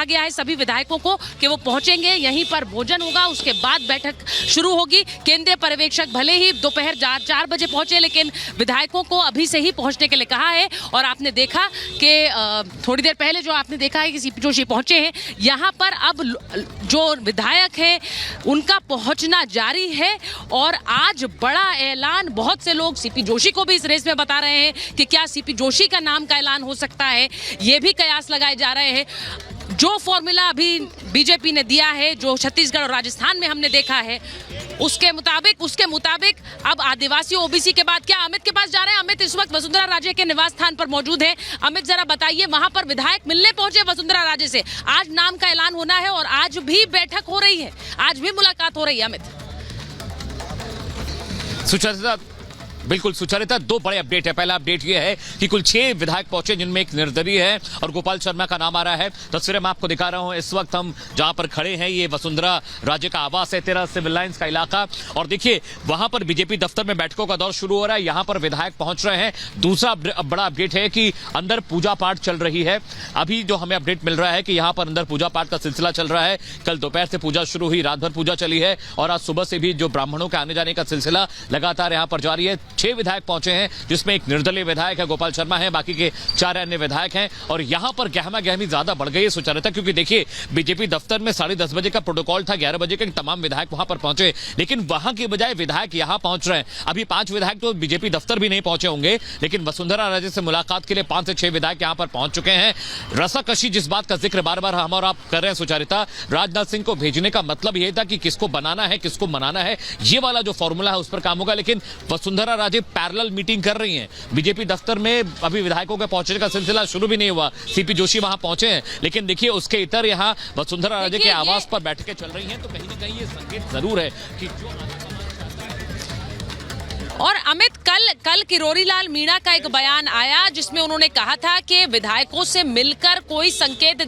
कहा गया है सभी विधायकों को कि वो पहुंचेंगे, यहीं पर भोजन होगा, उसके बाद बैठक शुरू होगी। केंद्रीय पर्यवेक्षक भले ही दोपहर 4 बजे पहुंचे, लेकिन विधायकों को अभी से ही पहुंचने के लिए कहा है। और आपने देखा कि थोड़ी देर पहले जो आपने देखा है कि सीपी जोशी पहुंचे हैं, यहाँ पर अब जो विधायक हैं उनका पहुंचना जारी है। और आज बड़ा ऐलान, बहुत से लोग सीपी जोशी को भी इस रेस में बता रहे हैं कि क्या सीपी जोशी का नाम का ऐलान हो सकता है, ये भी कयास लगाए जा रहे हैं। जो फॉर्मूला अभी बीजेपी ने दिया है, जो छत्तीसगढ़ और राजस्थान में हमने देखा है, उसके मुताबिक अब आदिवासी ओबीसी के बाद क्या अमित के पास जा रहे हैं। अमित इस वक्त वसुंधरा राजे के निवास स्थान पर मौजूद है। अमित, जरा बताइए, वहां पर विधायक मिलने पहुंचे वसुंधरा राजे से, आज नाम का ऐलान होना है और आज भी बैठक हो रही है, आज भी मुलाकात हो रही है। अमित, सुचरिता, बिल्कुल सुचरिता, दो बड़े अपडेट है। पहला अपडेट यह है कि कुल 6 विधायक पहुंचे, जिनमें एक निर्दलीय है और गोपाल शर्मा का नाम आ रहा है। तस्वीरें मैं आपको दिखा रहा हूं। इस वक्त हम जहां पर खड़े हैं, ये वसुंधरा राजे का आवास है, 13 सिविल लाइंस का इलाका। और देखिए, वहां पर बीजेपी दफ्तर में बैठकों का दौर शुरू हो रहा है, यहां पर विधायक पहुंच रहे हैं। दूसरा बड़ा अपडेट है कि अंदर पूजा पाठ चल रही है। अभी जो हमें अपडेट मिल रहा है कि यहां पर अंदर पूजा पाठ का सिलसिला चल रहा है। कल दोपहर से पूजा शुरू हुई, रात भर पूजा चली है और आज सुबह से भी जो ब्राह्मणों के आने जाने का सिलसिला लगातार यहां पर जारी है। 6 विधायक पहुंचे हैं, जिसमें एक निर्दलीय विधायक है, गोपाल शर्मा है, बाकी के 4 अन्य विधायक हैं। और यहां पर गहमा गहमी ज्यादा बढ़ गई है सुचरिता, क्योंकि देखिए, बीजेपी दफ्तर में 10:30 बजे का प्रोटोकॉल था, 11 बजे के तमाम विधायक वहां पर पहुंचे, लेकिन वहां के बजाय विधायक यहां पहुंच रहे हैं। अभी 5 विधायक तो बीजेपी दफ्तर भी नहीं पहुंचे होंगे, लेकिन वसुंधरा राजे से मुलाकात के लिए 5 से 6 विधायक यहां पर पहुंच चुके हैं। रसाकशी, जिस बात का जिक्र बार बार हम और आप कर रहे हैं सुचरिता, राजनाथ सिंह को भेजने का मतलब यह था कि किसको बनाना है, किसको मनाना है, ये वाला जो फॉर्मूला है उस पर काम होगा। लेकिन वसुंधरा राजे पैरेलल मीटिंग कर रही हैं बीजेपी दफ्तर में। अभी विधायकों के पहुंचने का सिलसिला शुरू भी नहीं हुआ। सीपी जोशी वहां पहुंचे हैं, लेकिन देखिए, उसके इतर यहां वसुंधरा राजे के आवास पर बैठकें चल रही हैं। तो कहीं ना कहीं ये संकेत जरूर है कि जो और अमित, कल किरोड़ी लाल मीणा का एक बयान आया, जिसमें उन्होंने कहा था कि विधायकों से मिलकर कोई संकेत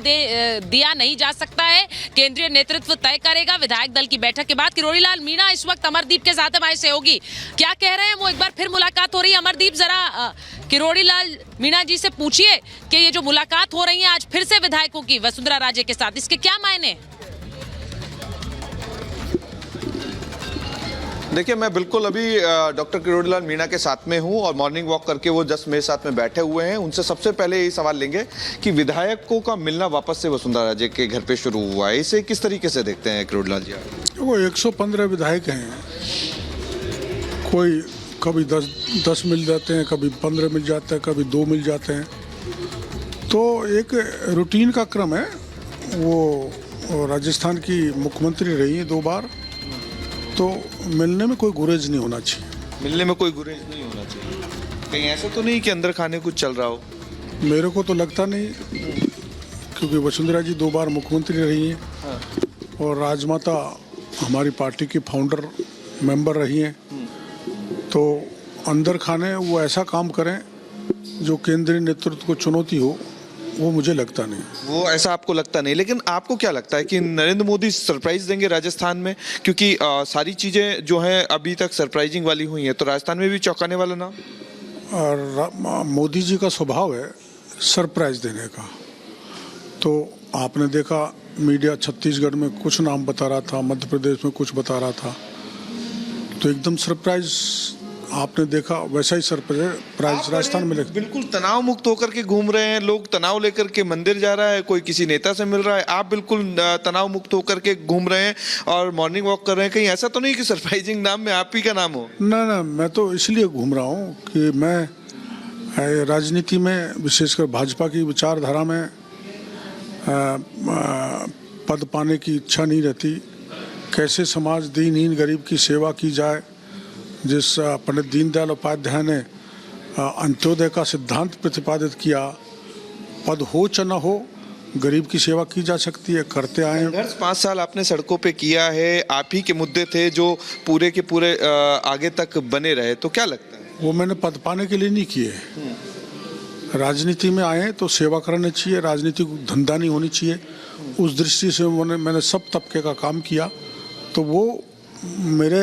दिया नहीं जा सकता है, केंद्रीय नेतृत्व तय करेगा। विधायक दल की बैठक के बाद किरोड़ी लाल मीणा इस वक्त अमरदीप के साथ हमारे सहयोगी क्या कह रहे हैं, वो एक बार फिर मुलाकात हो रही है। अमरदीप, जरा किरोड़ी लाल मीणा जी से पूछिए कि ये जो मुलाकात हो रही है आज फिर से विधायकों की वसुंधरा राजे के साथ, इसके क्या मायने? देखिए, मैं बिल्कुल अभी डॉक्टर किरोड़ी लाल मीणा के साथ में हूं और मॉर्निंग वॉक करके वो जस्ट मेरे साथ में बैठे हुए हैं। उनसे सबसे पहले यही सवाल लेंगे कि विधायकों का मिलना वापस से वसुंधरा राजे के घर पे शुरू हुआ है, इसे किस तरीके से देखते हैं किरोड़ी लाल जी? वो 115 विधायक हैं, कोई कभी 10 मिल जाते हैं, कभी 15 मिल जाते हैं, कभी 2 मिल जाते हैं। तो एक रूटीन का क्रम है। वो राजस्थान की मुख्यमंत्री रही हैं 2 बार, तो मिलने में कोई गुरेज नहीं होना चाहिए। मिलने में कोई गुरेज नहीं होना चाहिए। कहीं ऐसा तो नहीं कि अंदर खाने कुछ चल रहा हो? मेरे को तो लगता नहीं, क्योंकि वसुंधरा जी 2 बार मुख्यमंत्री रही हैं। हाँ। और राजमाता हमारी पार्टी की फाउंडर मेंबर रही हैं। तो अंदर खाने वो ऐसा काम करें जो केंद्रीय नेतृत्व को चुनौती हो, वो मुझे लगता नहीं। वो ऐसा आपको लगता नहीं, लेकिन आपको क्या लगता है कि नरेंद्र मोदी सरप्राइज देंगे राजस्थान में? क्योंकि सारी चीजें जो हैं अभी तक सरप्राइजिंग वाली हुई हैं, तो राजस्थान में भी चौंकाने वाला ना? मोदी जी का स्वभाव है सरप्राइज देने का। तो आपने देखा, मीडिया छत्तीसगढ़ में कुछ नाम बता रहा था, मध्य प्रदेश में कुछ बता रहा था, तो एकदम सरप्राइज आपने देखा, वैसा ही सरप्राइज राजस्थान में। बिल्कुल तनाव मुक्त होकर के घूम रहे हैं लोग, तनाव लेकर के मंदिर जा रहा है, कोई किसी नेता से मिल रहा है, आप बिल्कुल तनाव मुक्त होकर के घूम रहे हैं और मॉर्निंग वॉक कर रहे हैं। कहीं ऐसा तो नहीं कि सरप्राइजिंग नाम में आप ही का नाम हो? ना, मैं तो इसलिए घूम रहा हूँ कि मैं राजनीति में, विशेषकर भाजपा की विचारधारा में पद पाने की इच्छा नहीं रहती। कैसे समाज दीनहीन गरीब की सेवा की जाए, जिस पंडित दीनदयाल उपाध्याय ने अंत्योदय का सिद्धांत प्रतिपादित किया, पद हो च न हो, गरीब की सेवा की जा सकती है, करते आए हैं। 5 साल आपने सड़कों पे किया है, आप ही के मुद्दे थे जो पूरे के पूरे आगे तक बने रहे, तो क्या लगता है? वो मैंने पद पाने के लिए नहीं किए। राजनीति में आए तो सेवा करनी चाहिए, राजनीति को धंधा नहीं होनी चाहिए। उस दृष्टि से मैंने सब तबके का काम किया, तो वो मेरे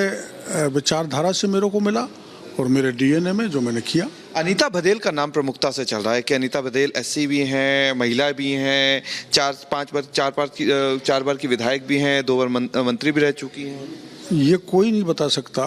विचारधारा से मेरे को मिला और मेरे DNA में जो मैंने किया। अनीता बघेल का नाम प्रमुखता से चल रहा है कि अनीता बघेल एससी भी हैं, महिला भी हैं, चार बार की विधायक भी हैं, 2 बार मंत्री भी रह चुकी हैं। ये कोई नहीं बता सकता,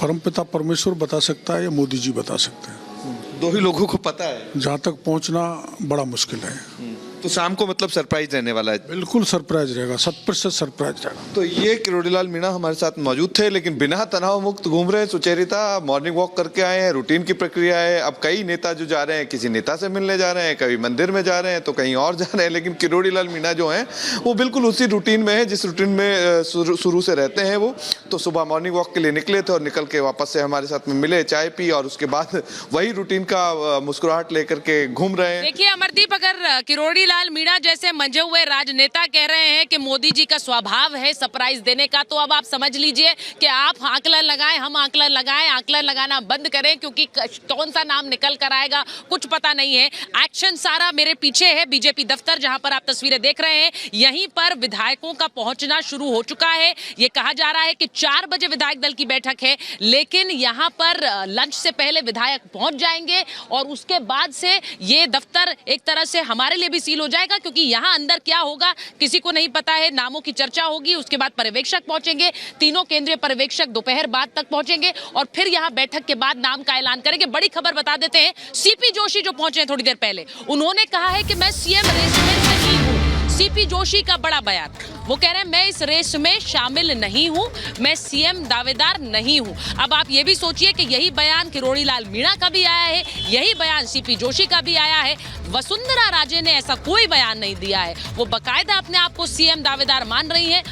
परमपिता परमेश्वर बता सकता है या मोदी जी बता सकते हैं। 2 ही लोगों को पता है। जहाँ तक पहुँचना बड़ा मुश्किल है। तो शाम को मतलब सरप्राइज रहने वाला है। बिल्कुल सरप्राइज रहेगा, 100% सरप्राइज रहेगा। तो ये किरोड़ीलाल मीणा हमारे साथ मौजूद थे, लेकिन बिना तनाव मुक्त घूम रहे हैं। सुचेरिता, मॉर्निंग वॉक करके आए हैं, रूटीन की प्रक्रिया है। अब कई नेता जो जा रहे हैं, किसी नेता से मिलने जा रहे हैं, कभी मंदिर में जा रहे हैं, तो कहीं और जा रहे हैं, लेकिन किरोड़ीलाल मीणा जो हैं वो बिल्कुल उसी रूटीन में है जिस रूटीन में शुरू से रहते हैं वो। तो सुबह मॉर्निंग वॉक के लिए निकले थे और निकल के वापस से हमारे साथ में मिले, चाय पी और उसके बाद वही रूटीन का मुस्कुराहट लेकर के घूम रहे हैं। देखिए अमरदीप, अगर किरोड़ीलाल मीणा जैसे मंजे हुए राजनेता कह रहे हैं कि मोदी जी का स्वभाव है सरप्राइज देने का, तो अब आप समझ लीजिए कि आप आकलन लगाएं, हम आकलन लगाएं, आकलन लगाना बंद करें, क्योंकि कौन सा नाम निकल कर आएगा कुछ पता नहीं है। एक्शन सारा मेरे पीछे है, बीजेपी दफ्तर जहां पर आप तस्वीरें देख रहे हैं, यहीं पर विधायकों का पहुंचना शुरू हो चुका है। ये कहा जा रहा है कि 4 बजे विधायक दल की बैठक है, लेकिन यहां पर लंच से पहले विधायक पहुंच जाएंगे और उसके बाद से ये दफ्तर एक तरह से हमारे लिए भी सील हो जाएगा, क्योंकि यहां अंदर क्या होगा किसी को नहीं पता है। नामों की चर्चा होगी, उसके बाद पर्यवेक्षक पहुंचेंगे, तीनों केंद्रीय पर्यवेक्षक दोपहर बाद तक पहुंचेंगे और फिर यहां बैठक के बाद नाम का ऐलान करेंगे। बड़ी खबर बता देते हैं, सीपी जोशी जो पहुंचे हैं थोड़ी देर पहले, उन्होंने कहा है कि मैं सीएम रेस में नहीं हूं। सीपी जोशी का बड़ा बयान, वो कह रहे हैं मैं इस रेस में शामिल नहीं हूं, मैं सीएम दावेदार नहीं हूं। अब आप ये भी सोचिए कि यही बयान किरोड़ीलाल मीणा का भी आया है, यही बयान सीपी जोशी का भी आया है। वसुंधरा राजे ने ऐसा कोई बयान नहीं दिया है, वो बाकायदा अपने आप को सीएम दावेदार मान रही है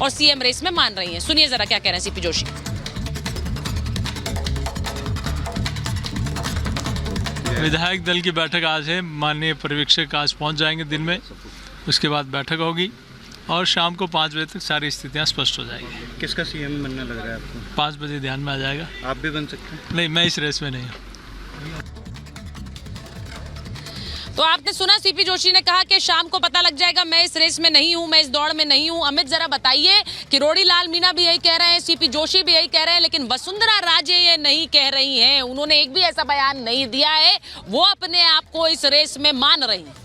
और सीएम रेस में मान रही है। सुनिए जरा क्या कह रहे हैं सीपी जोशी। विधायक दल की बैठक आज है, माननीय पर्यवेक्षक आज पहुंच जाएंगे दिन में, उसके बाद बैठक होगी और शाम को 5 बजे तक सारी स्थितियां स्पष्ट हो जाएगी। किसका सीएम बनना लग रहा है आपको? 5 बजे ध्यान में आ जाएगा। आप भी बन सकते हैं? नहीं, मैं इस रेस में नहीं हूँ। तो आपने सुना, सीपी जोशी ने कहा कि शाम को पता लग जाएगा, मैं इस रेस में नहीं हूं, मैं इस दौड़ में नहीं हूं। अमित जरा बताइए, किरोड़ीलाल मीणा भी यही कह रहे हैं, सीपी जोशी भी यही कह रहे हैं, लेकिन वसुंधरा राजे ये नहीं कह रही हैं, उन्होंने एक भी ऐसा बयान नहीं दिया है, वो अपने आप को इस रेस में मान रही हैं।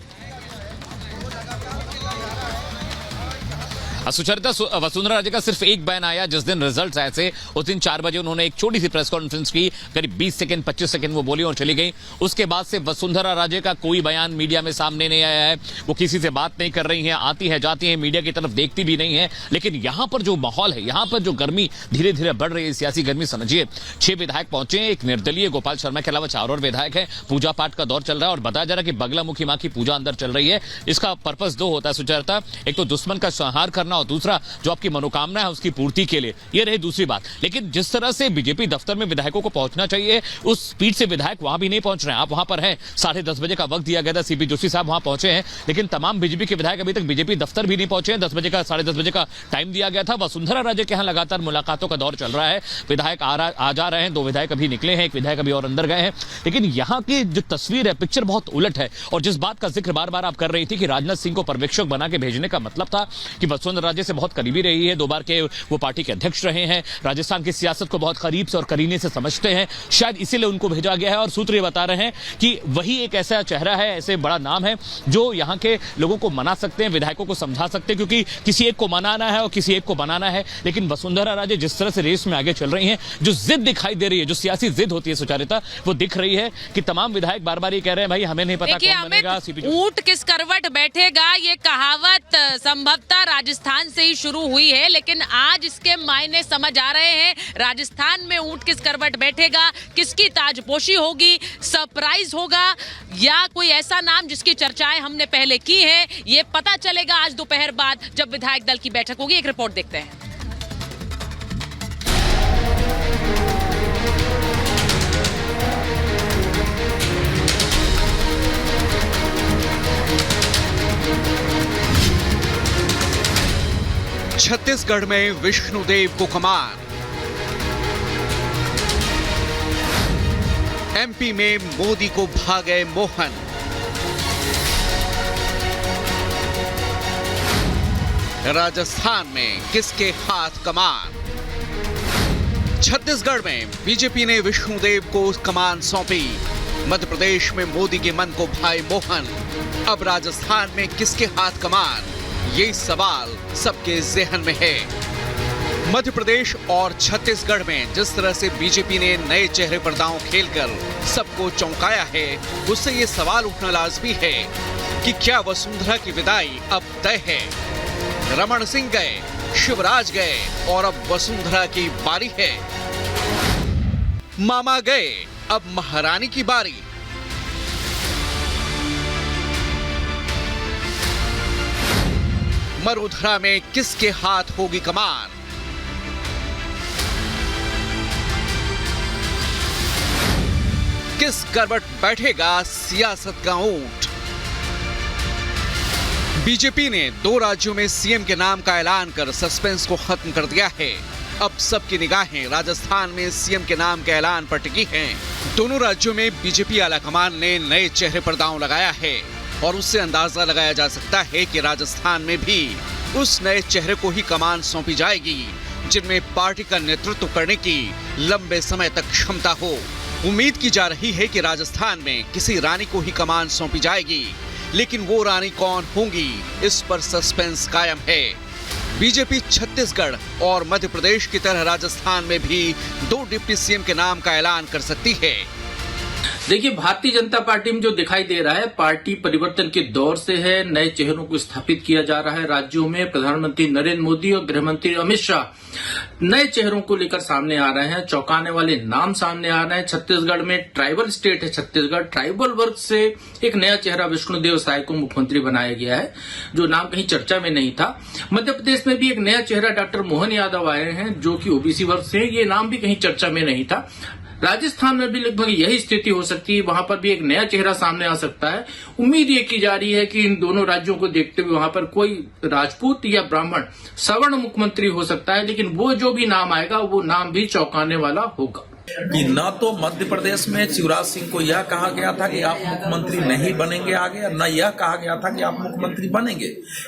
सुचरिता, वसुंधरा राजे का सिर्फ एक बयान आया जिस दिन रिजल्ट्स आए थे, उस दिन 4 बजे उन्होंने एक छोटी सी प्रेस कॉन्फ्रेंस की, करीब 20 सेकंड 25 सेकंड वो बोली और चली गई। उसके बाद से वसुंधरा राजे का कोई बयान मीडिया में सामने नहीं आया है, वो किसी से बात नहीं कर रही हैं, आती है जाती है, मीडिया की तरफ देखती भी नहीं है। लेकिन यहां पर जो माहौल है, यहां पर जो गर्मी धीरे धीरे बढ़ रही है, सियासी गर्मी समझिए। 6 विधायक पहुंचे हैं, एक निर्दलीय गोपाल शर्मा के अलावा 4 और विधायक है। पूजा पाठ का दौर चल रहा है और बताया जा रहा है कि बगलामुखी मां की पूजा अंदर चल रही है। इसका पर्पस 2 होता है सुचरिता, एक तो दुश्मन का संहार करना और दूसरा जो आपकी मनोकामना है उसकी पूर्ति के लिए। ये रही दूसरी बात। लेकिन जिस तरह से बीजेपी दफ्तर में विधायकों को पहुंचना चाहिए, उस स्पीड से विधायक वहां भी नहीं पहुंच रहे हैं। आप वहां पर हैं, 10:30 बजे का वक्त दिया गया था, सीपी जोशी साहब वहां पहुंचे हैं, लेकिन तमाम बीजेपी के विधायक अभी तक बीजेपी दफ्तर भी नहीं पहुंचे हैं। 10 बजे का 10:30 बजे का टाइम दिया गया था। वसुंधरा राजे के यहाँ लगातार मुलाकातों का दौर चल रहा है, विधायक आ जा रहे हैं, 2 विधायक अभी निकले हैं, एक विधायक अभी और अंदर गए हैं। लेकिन यहाँ की जो तस्वीर है, पिक्चर बहुत उलट है। और जिस बात का जिक्र बार बार आप कर रही थी कि राजनाथ सिंह को पर्यवेक्षक बना के भेजने का मतलब था कि वसुंधरा राजे से बहुत करीबी रही है, 2 बार के वो पार्टी के अध्यक्ष रहे हैं, राजस्थान की सियासत को बहुत करीब से और करीने से समझते हैं, शायद इसीलिए उनको भेजा गया है। और सूत्र ये बता रहे हैं कि वही एक ऐसा चेहरा है, ऐसे बड़ा नाम है जो यहाँ के लोगों को मना सकते हैं, विधायकों को समझा सकते हैं, क्योंकि किसी एक को मनाना है और किसी एक को बनाना है। लेकिन वसुंधरा राजे जिस तरह से रेस में आगे चल रही हैं, जो जिद दिखाई दे रही है, जो सियासी जिद होती है सुचारिता, वो दिख रही है कि तमाम विधायक बार बार ये कह रहे हैं भाई हमें नहीं पता कौन बनेगा। ऊंट किस करवट बैठेगा, ये कहावत संभवतः राजस्थान से ही शुरू हुई है, लेकिन आज इसके मायने समझ आ रहे हैं। राजस्थान में ऊंट किस करवट बैठेगा, किसकी ताजपोशी होगी, सरप्राइज होगा या कोई ऐसा नाम जिसकी चर्चाएं हमने पहले की हैं, ये पता चलेगा आज दोपहर बाद जब विधायक दल की बैठक होगी। एक रिपोर्ट देखते हैं। छत्तीसगढ़ में विष्णुदेव को कमान, एमपी में मोदी को भागे मोहन, राजस्थान में किसके हाथ कमान, छत्तीसगढ़ में बीजेपी ने विष्णुदेव को कमान सौंपी। मध्य प्रदेश में मोदी के मन को भाई मोहन। अब राजस्थान में किसके हाथ कमान, ये सवाल सबके जेहन में है। मध्य प्रदेश और छत्तीसगढ़ में जिस तरह से बीजेपी ने नए चेहरे पर दांव खेलकर सबको चौंकाया है, उससे ये सवाल उठना लाजमी है कि क्या वसुंधरा की विदाई अब तय है। रमन सिंह गए, शिवराज गए और अब वसुंधरा की बारी है। मामा गए, अब महारानी की बारी। मरुधरा में किसके हाथ होगी कमान? किस करवट बैठेगा सियासत का ऊंट? बीजेपी ने 2 राज्यों में सीएम के नाम का ऐलान कर सस्पेंस को खत्म कर दिया है। अब सबकी निगाहें राजस्थान में सीएम के नाम के ऐलान पर टिकी हैं। दोनों राज्यों में बीजेपी आलाकमान ने नए चेहरे पर दांव लगाया है और उससे अंदाजा लगाया जा सकता है कि राजस्थान में भी उस नए चेहरे को ही कमान सौंपी जाएगी जिनमें पार्टी का नेतृत्व करने की लंबे समय तक क्षमता हो। उम्मीद की जा रही है कि राजस्थान में किसी रानी को ही कमान सौंपी जाएगी, लेकिन वो रानी कौन होंगी, इस पर सस्पेंस कायम है। बीजेपी छत्तीसगढ़ और मध्य प्रदेश की तरह राजस्थान में भी 2 डिप्टी सीएम के नाम का ऐलान कर सकती है। देखिए, भारतीय जनता पार्टी में जो दिखाई दे रहा है, पार्टी परिवर्तन के दौर से है। नए चेहरों को स्थापित किया जा रहा है राज्यों में। प्रधानमंत्री नरेंद्र मोदी और गृहमंत्री अमित शाह नए चेहरों को लेकर सामने आ रहे हैं। चौंकाने वाले नाम सामने आ रहे हैं। छत्तीसगढ़ में ट्राइबल स्टेट है छत्तीसगढ़। ट्राइबल वर्ग से एक नया चेहरा विष्णुदेव साय को मुख्यमंत्री बनाया गया है, जो नाम कहीं चर्चा में नहीं था। मध्य प्रदेश में भी एक नया चेहरा डॉक्टर मोहन यादव आए हैं, जो कि ओबीसी वर्ग से, ये नाम भी कहीं चर्चा में नहीं था। राजस्थान में भी लगभग यही स्थिति हो सकती है, वहां पर भी एक नया चेहरा सामने आ सकता है। उम्मीद ये की जा रही है कि इन दोनों राज्यों को देखते हुए वहां पर कोई राजपूत या ब्राह्मण सवर्ण मुख्यमंत्री हो सकता है, लेकिन वो जो भी नाम आएगा वो नाम भी चौंकाने वाला होगा। कि न तो मध्य प्रदेश में शिवराज सिंह को यह कहा गया था कि आप मुख्यमंत्री नहीं बनेंगे आगे, न यह कहा गया था कि आप मुख्यमंत्री बनेंगे।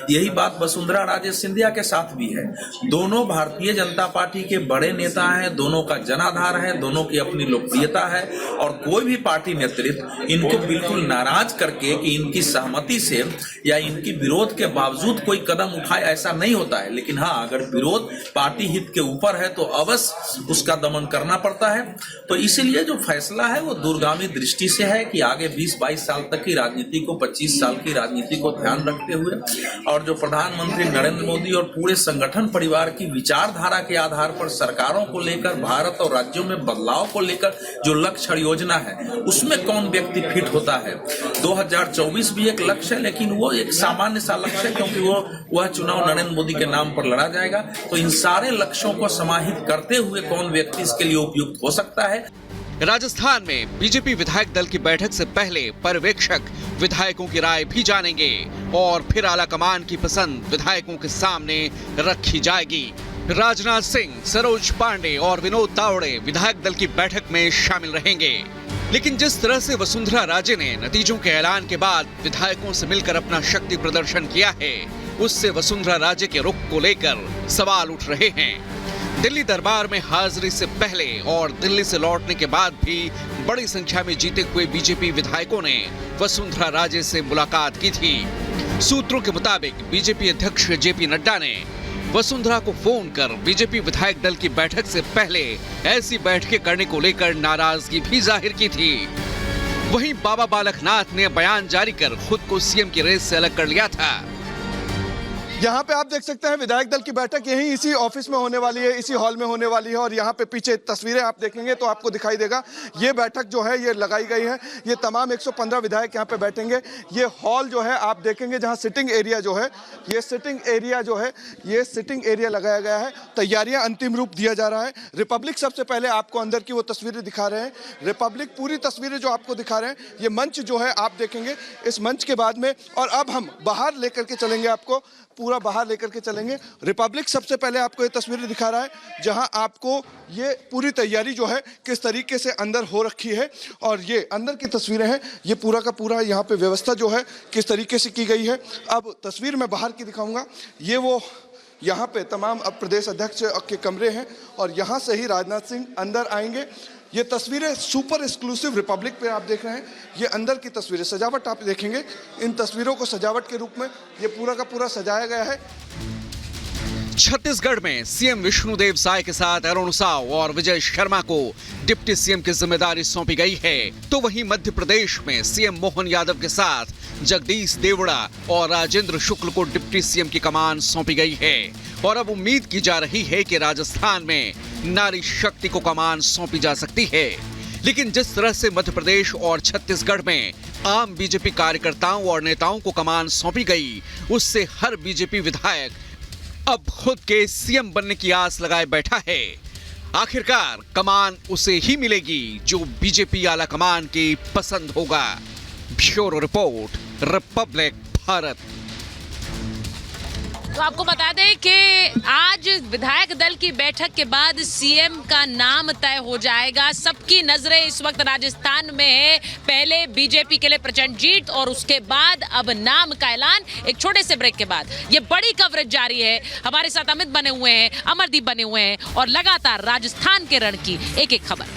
यही बात वसुंधरा राजे सिंधिया के साथ भी है। दोनों भारतीय जनता पार्टी के बड़े नेता हैं, दोनों का जनाधार है, दोनों की अपनी लोकप्रियता है और कोई भी पार्टी नेतृत्व इनको बिल्कुल नाराज करके कि इनकी सहमति से या इनकी विरोध के बावजूद कोई कदम उठाए, ऐसा नहीं होता है। लेकिन हाँ, अगर विरोध पार्टी हित के ऊपर है तो अवश्य उसका दमन करना पड़ता है। तो इसीलिए जो फैसला है वो दूरगामी दृष्टि से है कि आगे 20-22 साल तक की राजनीति को, 25 साल की राजनीति को ध्यान रखते हुए और जो प्रधानमंत्री नरेंद्र मोदी और पूरे संगठन परिवार की विचारधारा के आधार पर सरकारों को लेकर, भारत और राज्यों में बदलाव को लेकर जो लक्ष्य और योजना है, उसमें कौन व्यक्ति फिट होता है। 2024 भी एक लक्ष्य है, लेकिन वो एक सामान्य सा लक्ष्य है क्योंकि वह चुनाव नरेंद्र मोदी के नाम पर लड़ा जाएगा। तो इन सारे लक्ष्यों को समाहित करते हुए कौन व्यक्ति इसके लिए उपयुक्त हो सकता है। राजस्थान में बीजेपी विधायक दल की बैठक से पहले पर्यवेक्षक विधायकों की राय भी जानेंगे और फिर आला कमान की पसंद विधायकों के सामने रखी जाएगी। राजनाथ सिंह, सरोज पांडे और विनोद तावड़े विधायक दल की बैठक में शामिल रहेंगे। लेकिन जिस तरह से वसुंधरा राजे ने नतीजों के ऐलान के बाद विधायकों से मिलकर अपना शक्ति प्रदर्शन किया है, उससे वसुंधरा राजे के रुख को लेकर सवाल उठ रहे हैं। दिल्ली दरबार में हाजिरी से पहले और दिल्ली से लौटने के बाद भी बड़ी संख्या में जीते हुए बीजेपी विधायकों ने वसुंधरा राजे से मुलाकात की थी। सूत्रों के मुताबिक बीजेपी अध्यक्ष जेपी नड्डा ने वसुंधरा को फोन कर बीजेपी विधायक दल की बैठक से पहले ऐसी बैठकें करने को लेकर नाराजगी भी जाहिर की थी। वहीं बाबा बालकनाथ ने बयान जारी कर खुद को सीएम की रेस से अलग कर लिया था। यहाँ पे आप देख सकते हैं विधायक दल की बैठक यहीं इसी ऑफिस में होने वाली है, इसी हॉल में होने वाली है और यहाँ पे पीछे तस्वीरें आप देखेंगे तो आपको दिखाई देगा। ये बैठक जो है ये लगाई गई है, ये तमाम 115 विधायक यहाँ पे बैठेंगे। ये हॉल जो है आप देखेंगे जहाँ सिटिंग एरिया जो है, ये सिटिंग एरिया जो है, ये सिटिंग एरिया लगाया गया है। तैयारियां अंतिम रूप दिया जा रहा है। रिपब्लिक सबसे पहले आपको अंदर की वो तस्वीरें दिखा रहे हैं। रिपब्लिक पूरी तस्वीरें जो आपको दिखा रहे हैं, ये मंच जो है आप देखेंगे। इस मंच के बाद में और अब हम बाहर लेकर के चलेंगे, आपको पूरा बाहर लेकर के चलेंगे। रिपब्लिक सबसे पहले आपको ये तस्वीरें दिखा रहा है जहां आपको ये पूरी तैयारी जो है किस तरीके से अंदर हो रखी है और ये अंदर की तस्वीरें हैं। ये पूरा का पूरा यहाँ पे व्यवस्था जो है किस तरीके से की गई है। अब तस्वीर मैं बाहर की दिखाऊंगा। ये वो यहाँ पे तमाम अब प्रदेश अध्यक्ष के कमरे हैं और यहाँ से ही राजनाथ सिंह अंदर आएंगे। ये तस्वीरें सुपर एक्सक्लूसिव रिपब्लिक पे आप देख रहे हैं, ये अंदर की तस्वीरें, सजावट आप देखेंगे, इन तस्वीरों को सजावट के रूप में ये पूरा का पूरा सजाया गया है। छत्तीसगढ़ में सीएम विष्णुदेव साय के साथ अरुण साव और विजय शर्मा को डिप्टी सीएम की जिम्मेदारी सौंपी गई है, तो वहीं मध्य प्रदेश में सीएम मोहन यादव के साथ जगदीश देवड़ा और राजेंद्र शुक्ल को डिप्टी सीएम की कमान सौंपी गई है। और अब उम्मीद की जा रही है कि राजस्थान में नारी शक्ति को कमान सौंपी जा सकती है। लेकिन जिस तरह से मध्य प्रदेश और छत्तीसगढ़ में आम बीजेपी कार्यकर्ताओं और नेताओं को कमान सौंपी गई, उससे हर बीजेपी विधायक अब खुद के सीएम बनने की आस लगाए बैठा है। आखिरकार कमान उसे ही मिलेगी जो बीजेपी आला कमान की पसंद होगा। Bureau report, Republic Bharat. तो आपको बता दें कि आज विधायक दल की बैठक के बाद सीएम का नाम तय हो जाएगा। सबकी नजरें इस वक्त राजस्थान में है। पहले बीजेपी के लिए प्रचंड जीत और उसके बाद अब नाम का ऐलान। एक छोटे से ब्रेक के बाद ये बड़ी कवरेज जारी है। हमारे साथ अमित बने हुए हैं, अमरदीप बने हुए हैं और लगातार राजस्थान के रण की एक एक खबर।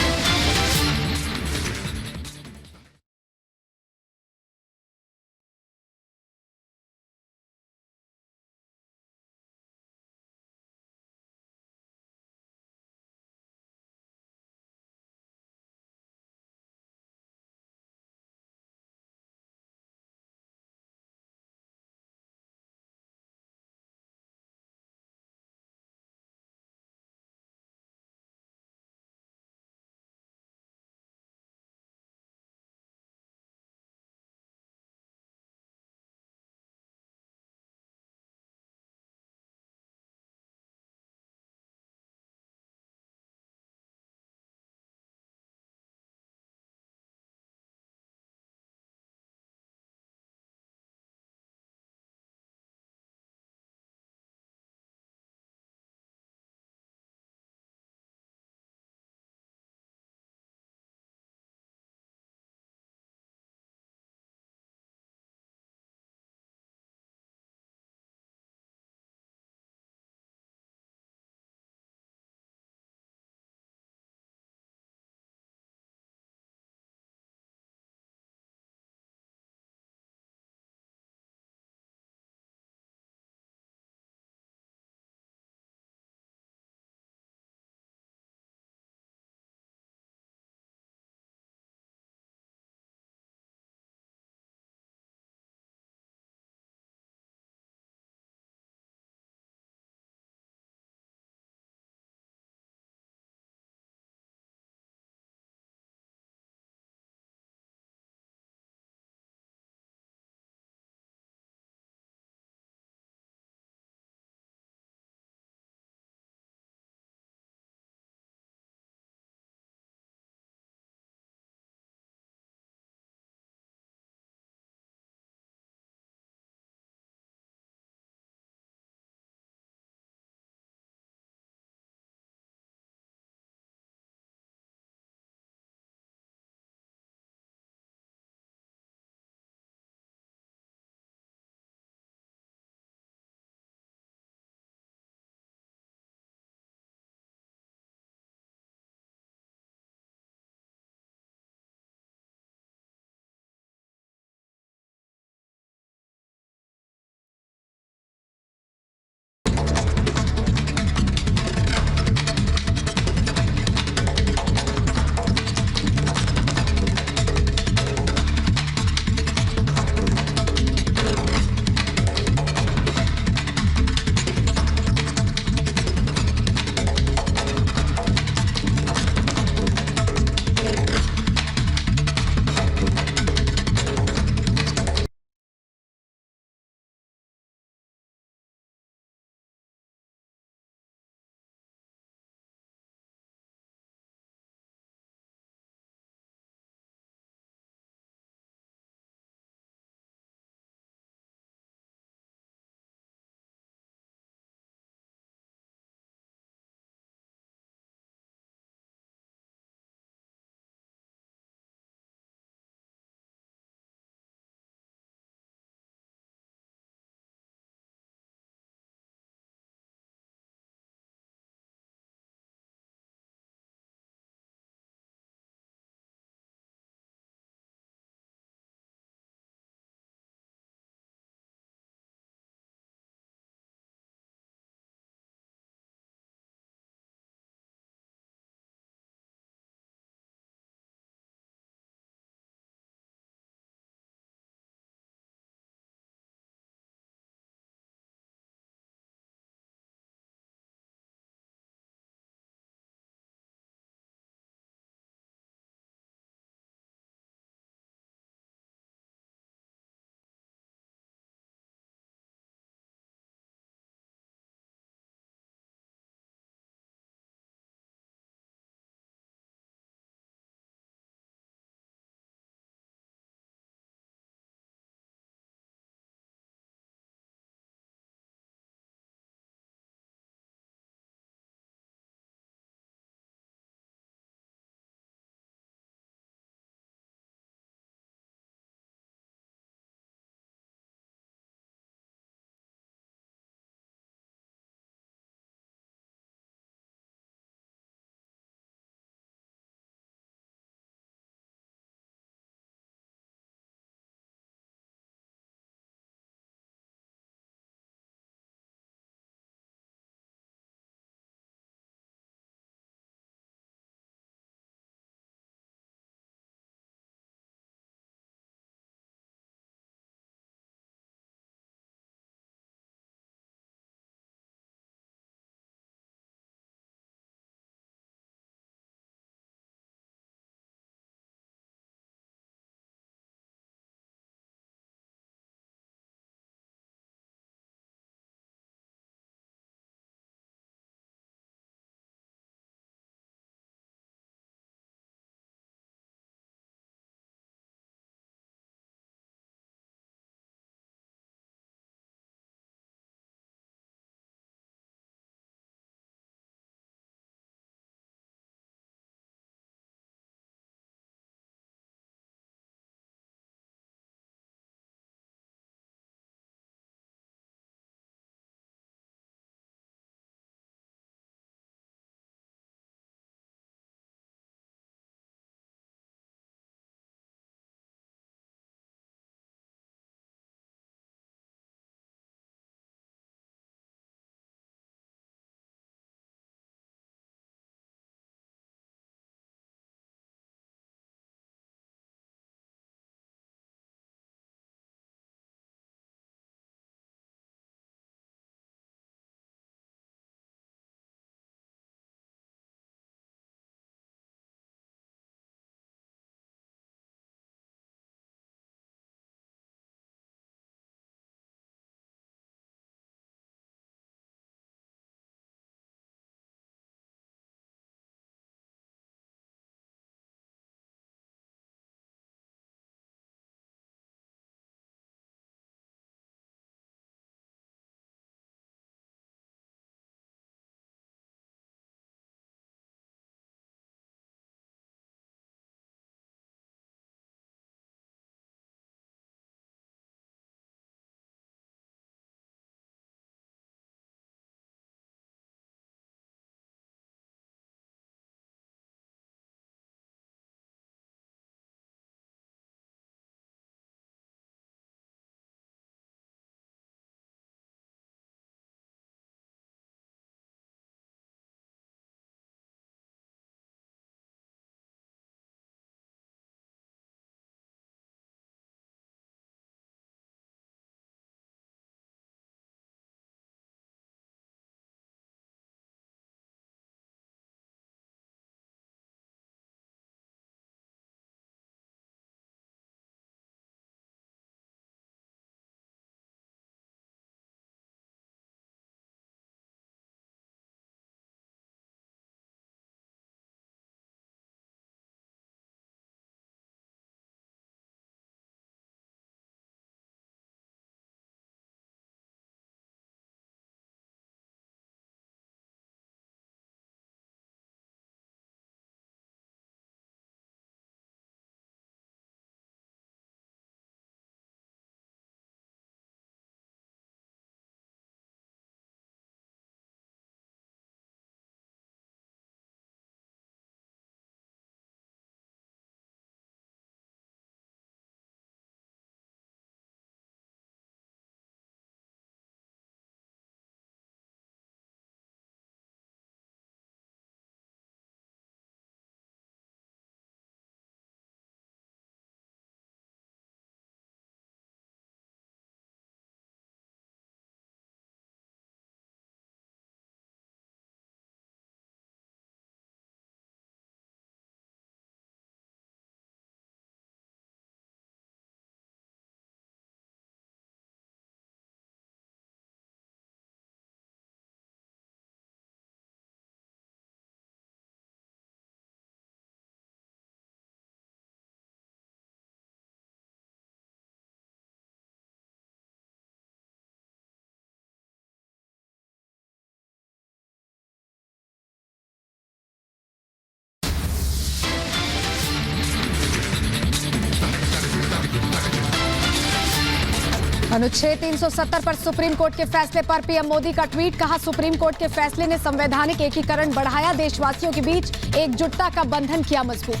अनुच्छेद 370 पर सुप्रीम कोर्ट के फैसले पर पीएम मोदी का ट्वीट। कहा, सुप्रीम कोर्ट के फैसले ने संवैधानिक एकीकरण बढ़ाया, देशवासियों के बीच एकजुटता का बंधन किया मजबूत।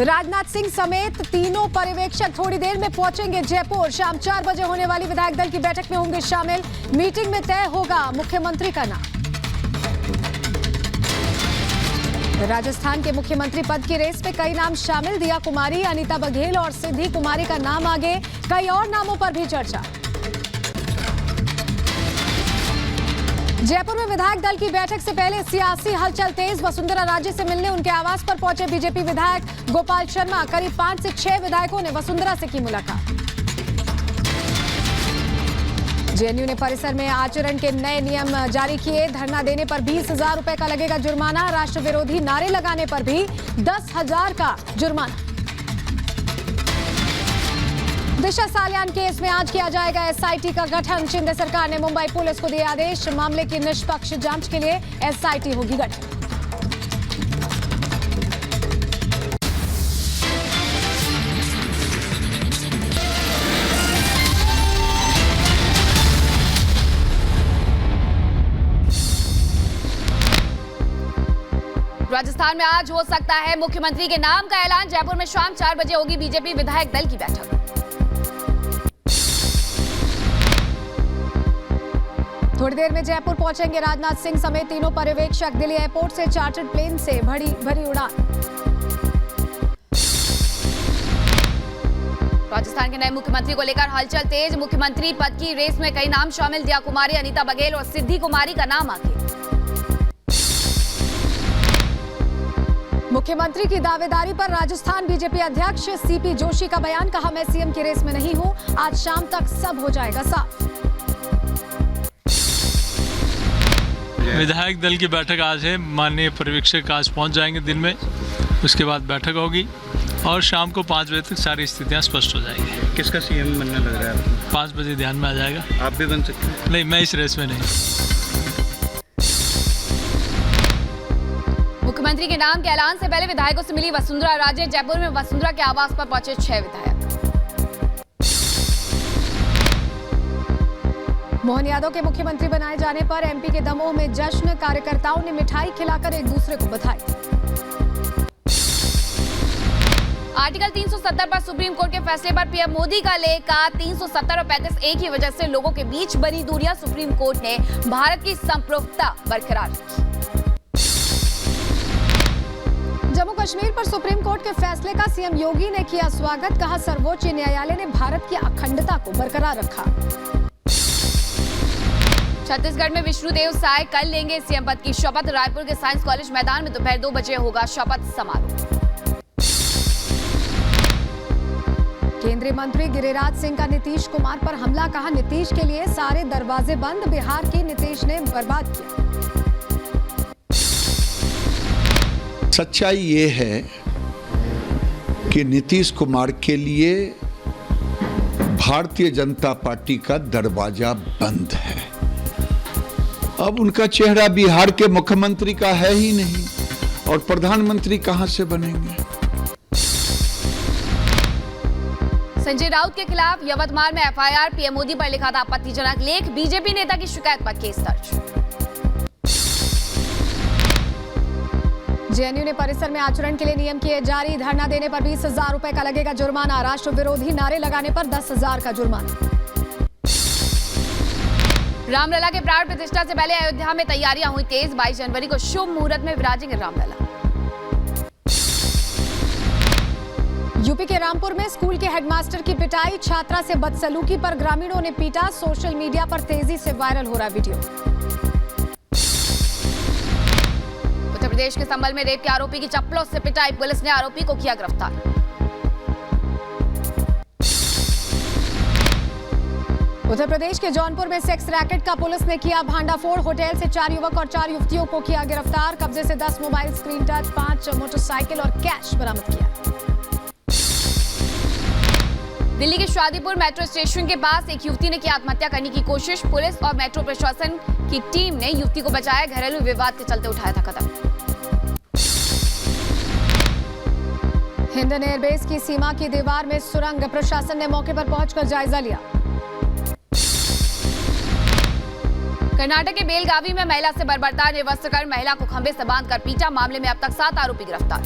राजनाथ सिंह समेत तीनों पर्यवेक्षक थोड़ी देर में पहुंचेंगे जयपुर। शाम 4 बजे होने वाली विधायक दल की बैठक में होंगे शामिल। मीटिंग में तय होगा मुख्यमंत्री का नाम। राजस्थान के मुख्यमंत्री पद की रेस में कई नाम शामिल। दिया कुमारी, अनीता बघेल और सिद्धि कुमारी का नाम आगे। कई और नामों पर भी चर्चा। जयपुर में विधायक दल की बैठक से पहले सियासी हलचल तेज। वसुंधरा राजे से मिलने उनके आवास पर पहुंचे बीजेपी विधायक गोपाल शर्मा। करीब 5 से 6 विधायकों ने वसुंधरा से की मुलाकात। जेएनयू ने परिसर में आचरण के नए नियम जारी किए। धरना देने पर 20,000 रुपए का लगेगा जुर्माना। राष्ट्र विरोधी नारे लगाने पर भी 10,000 का जुर्माना। दिशा सालियान केस में आज किया जाएगा एसआईटी का गठन। शिंदे सरकार ने मुंबई पुलिस को दिए आदेश। मामले की निष्पक्ष जांच के लिए एसआईटी होगी गठन। राजस्थान में आज हो सकता है मुख्यमंत्री के नाम का ऐलान। जयपुर में शाम 4 बजे होगी बीजेपी विधायक दल की बैठक। थोड़ी देर में जयपुर पहुंचेंगे राजनाथ सिंह समेत तीनों पर्यवेक्षक। दिल्ली एयरपोर्ट से चार्टर्ड प्लेन से भरी उड़ान। राजस्थान के नए मुख्यमंत्री को लेकर हलचल तेज। मुख्यमंत्री पद की रेस में कई नाम शामिल। दिया कुमारी, अनीता बघेल और सिद्धि कुमारी का नाम आगे। मुख्यमंत्री की दावेदारी पर राजस्थान बीजेपी अध्यक्ष सीपी जोशी का बयान। कहा, मैं सीएम की रेस में नहीं हूं। आज शाम तक सब हो जाएगा साफ। विधायक दल की बैठक आज है। माननीय पर्यवेक्षक आज पहुंच जाएंगे दिन में। उसके बाद बैठक होगी और शाम को 5 बजे तक सारी स्थितियां स्पष्ट हो जाएंगी। किसका सीएम बनने लग रहा है आपको? 5 बजे ध्यान में आ जाएगा। आप भी बन सकते हैं? नहीं, मैं इस रेस में नहीं। मुख्यमंत्री के नाम के ऐलान से पहले विधायकों से मिली वसुंधरा राजे। जयपुर में वसुंधरा के आवास पर पहुंचे 6 विधायक। मोहन यादव के मुख्यमंत्री बनाए जाने पर एमपी के दमोह में जश्न। कार्यकर्ताओं ने मिठाई खिलाकर एक दूसरे को बधाई। आर्टिकल 370 पर सुप्रीम कोर्ट के फैसले पर पीएम मोदी का लेख। 370 और 35A की वजह से लोगों के बीच बनी दूरियां। सुप्रीम कोर्ट ने भारत की संप्रभुता बरकरार रखी। जम्मू कश्मीर पर सुप्रीम कोर्ट के फैसले का सीएम योगी ने किया स्वागत। कहा, सर्वोच्च न्यायालय ने भारत की अखंडता को बरकरार रखा। छत्तीसगढ़ में विष्णुदेव साय कल लेंगे सीएम पद की शपथ। रायपुर के साइंस कॉलेज मैदान में दोपहर 2 बजे होगा शपथ समारोह। केंद्रीय मंत्री गिरिराज सिंह का नीतीश कुमार पर हमला। कहा, नीतीश के लिए सारे दरवाजे बंद। बिहार की नीतीश ने बर्बाद किया। सच्चाई ये है कि नीतीश कुमार के लिए भारतीय जनता पार्टी का दरवाजा बंद है। अब उनका चेहरा बिहार के मुख्यमंत्री का है ही नहीं और प्रधानमंत्री कहां से बनेंगे। संजय राउत के खिलाफ यवतमाल में एफआईआर। पीएम मोदी पर लिखा था आपत्तिजनक लेख। बीजेपी नेता की शिकायत पर केस दर्ज। जेएनयू ने परिसर में आचरण के लिए नियम किए जारी। धरना देने पर 20,000 रुपए का लगेगा जुर्माना। राष्ट्र विरोधी नारे लगाने पर 10,000 का जुर्माना। रामलला के प्राण प्रतिष्ठा से पहले अयोध्या में तैयारियां हुई तेज। 22 जनवरी को शुभ मुहूर्त में विराजेंगे रामलला। यूपी के रामपुर में स्कूल के हेडमास्टर की पिटाई। छात्रा से बदसलूकी पर ग्रामीणों ने पीटा। सोशल मीडिया पर तेजी से वायरल हो रहा वीडियो। उत्तर प्रदेश के संभल में रेप के आरोपी की चप्पलों से पिटाई। पुलिस ने आरोपी को किया गिरफ्तार। उत्तर प्रदेश के जौनपुर में सेक्स रैकेट का पुलिस ने किया भांडाफोड़। होटल से 4 युवक और 4 युवतियों को किया गिरफ्तार। कब्जे से 10 मोबाइल स्क्रीन टच, 5 मोटरसाइकिल और कैश बरामद किया। दिल्ली के शादीपुर मेट्रो स्टेशन के पास एक युवती ने की आत्महत्या करने की कोशिश। पुलिस और मेट्रो प्रशासन की टीम ने युवती को बचाया। घरेलू विवाद के चलते उठाया था कदम। इंडियन एयरबेस की सीमा की दीवार में सुरंग, प्रशासन ने मौके पर पहुंचकर जायजा लिया। कर्नाटक के बेलगावी में महिला से बर्बरता निर्वस्त्र कर महिला को खंभे से बांधकर पीटा, मामले में अब तक 7 आरोपी गिरफ्तार।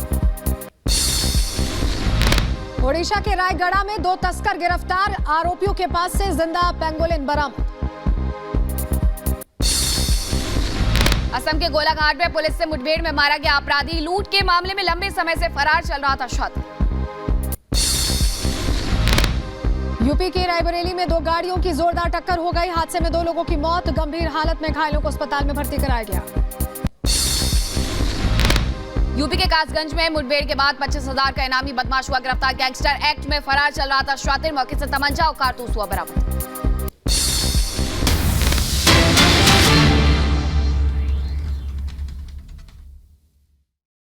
ओडिशा के रायगढ़ में 2 तस्कर गिरफ्तार, आरोपियों के पास से जिंदा पेंगोलिन बरामद। असम के गोलाघाट में पुलिस से मुठभेड़ में मारा गया अपराधी, लूट के मामले में लंबे समय से फरार चल रहा था छात्र। यूपी के रायबरेली में 2 गाड़ियों की जोरदार टक्कर हो गई, हादसे में 2 लोगों की मौत, गंभीर हालत में घायलों को अस्पताल में भर्ती कराया गया। यूपी के कासगंज में मुठभेड़ के बाद 25,000 का इनामी बदमाश हुआ गिरफ्तार, गैंगस्टर एक्ट में फरार चल रहा था शातिर, मौके से तमंचा और कारतूस हुआ बरामद।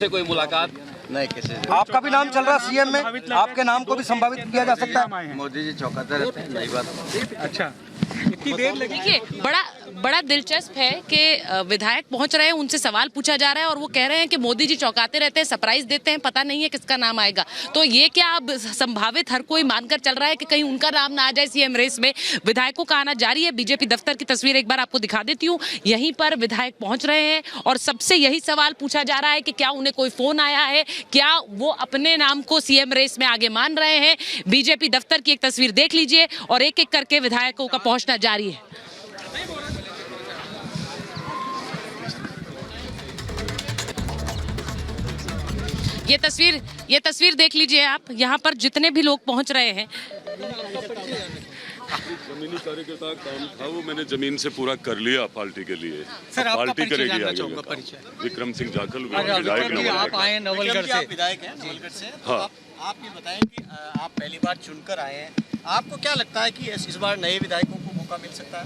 कोई मुलाकात नहीं किसी से। आपका भी नाम चल रहा है सीएम में, आपके नाम को भी संभावित किया जा सकता है। मोदी जी चौंकाते रहते हैं, नई बात। अच्छा, इतनी देर लगी। देखिए, बड़ा दिलचस्प है कि विधायक पहुंच रहे हैं, उनसे सवाल पूछा जा रहा है और वो कह रहे हैं कि मोदी जी चौंकाते रहते हैं, सरप्राइज देते हैं, पता नहीं है किसका नाम आएगा। तो ये क्या अब संभावित हर कोई मानकर चल रहा है कि कहीं उनका नाम ना आ जाए सीएम रेस में। विधायकों का आना जारी है। बीजेपी दफ्तर की तस्वीर एक बार आपको दिखा देती हूँ। यहीं पर विधायक पहुंच रहे हैं और सबसे यही सवाल पूछा जा रहा है कि क्या उन्हें कोई फोन आया है, क्या वो अपने नाम को सीएम रेस में आगे मान रहे हैं। बीजेपी दफ्तर की एक तस्वीर देख लीजिए और एक एक करके विधायकों का पहुंचना जारी है। ये तस्वीर देख लीजिए आप, यहाँ पर जितने भी लोग पहुंच रहे हैं। जमीनी कार्यकर्ता काम था वो मैंने जमीन से पूरा कर लिया पार्टी के लिए। सर, आपका पार्टी परिचय करेगी जानना चाहूंगा। परिचय विक्रम सिंह जाखल, आप आए नवलगढ़ से, विधायक हैं नवलगढ़ से। हाँ, आप ये बताएं कि आप पहली बार चुनकर आए हैं, आपको क्या लगता है कि इस बार नए विधायकों को मौका मिल सकता है?